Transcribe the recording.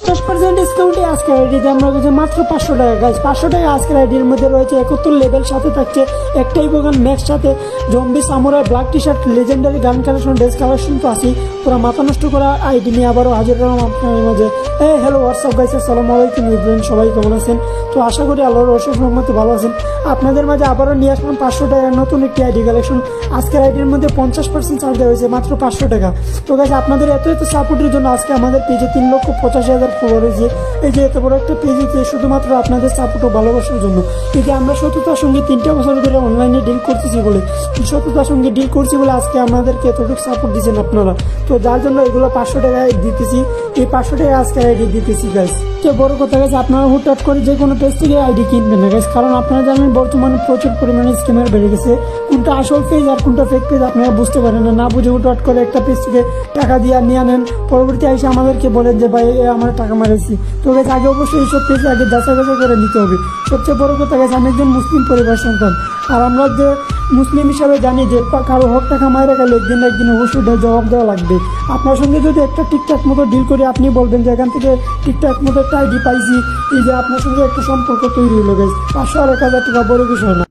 10% ডিসকাউন্টে আজকের আইডিতে আমরা কাছে মাত্র 500 টাকা গাইজ। 500 টাকা আজকের আইডির মধ্যে রয়েছে 71 লেভেল, সাথে থাকছে একটাই বোগান ম্যাক্স, সাথে zombie samurai black T shirt, legendary গান কালেকশন, ড্রেস কালেকশন তো আছেই। পুরো মাথা নষ্ট করা আইডি নিয়ে আবারও হাজির হলাম আপনাদের মাঝে। হ্যালো হোয়াটসঅ্যাপ গাইজ, আসসালামু আলাইকুম ইব্রাহিম, সবাই কেমন আছেন? তো আশা করি আল্লাহর অশেষ রহমতে ভালো আছেন। আপনাদের মাঝে আবারও নিয়ে আসলাম 500 টাকার নতুন একটি আইডি কালেকশন। আজকের আইডির মধ্যে 50% ছাড় দেওয়া হয়েছে মাত্র 500 টাকা। তো গাইজ আপনাদের এত সাপোর্টের জন্য আজকে আমাদের পেজে 3,85,000 ফলোয়ার হয়েছে। এই যে এত বড় একটা পেজেতে শুধুমাত্র আপনাদের সাপোর্ট ও ভালোবাসার জন্য। এই যে আমরা সততার সঙ্গে 3টা বছর ধরে অনলাইনে ডিল করতেছি বলে, সততার সঙ্গে ডিল করছি বলে আজকে আমাদেরকে এতটুকু সাপোর্ট দিচ্ছেন আপনারা। তো যার জন্য এগুলো 500 টাকায় দিতেছি, এই 500 টাকা আজকে আইডি দিতেছি গাইজ। তো বড় কথা গেছে, আপনারা হুটহাট করে যে কোনো পেজ থেকে আইডি কিনবেন না গাইজ, কারণ আপনারা জানেন বর্তমানে প্রচুর পরিমাণে স্ক্যামার বেড়ে গেছে। কোনটা আসল পেজ আর কোনটা ফেক পেজ আপনারা বুঝতে পারেন না, বুঝে হুটহাট করে একটা পেজ থেকে টাকা দিয়ে নিয়ে আনেন, পরবর্তী এসে আমাদেরকে বলেন যে ভাই আমার টাকা মারেছি। তো গাইজ আগে অবশ্যই এইসব পেজ আগে যাচাই করে নিতে হবে। সবচেয়ে বড় কথা গেছে, আমি একজন মুসলিম পরিবার সন্তান, আর আমরা যে মুসলিম হিসাবে জানি যে কারো হক টাকা মায়েরা গেলে একদিন একদিন অবশ্যই জবাব দেওয়া লাগবে। আপনার সঙ্গে যদি একটা ঠিকঠাক মতো ডিল করে আপনি বলবেন যে এখান থেকে ঠিকঠাক মতো একটা আইডি পাইছি, এই যে আপনার সঙ্গে একটা সম্পর্ক তৈরি হলো গাইজ, 500 আর 1,000 টাকা বড় বিষয় না।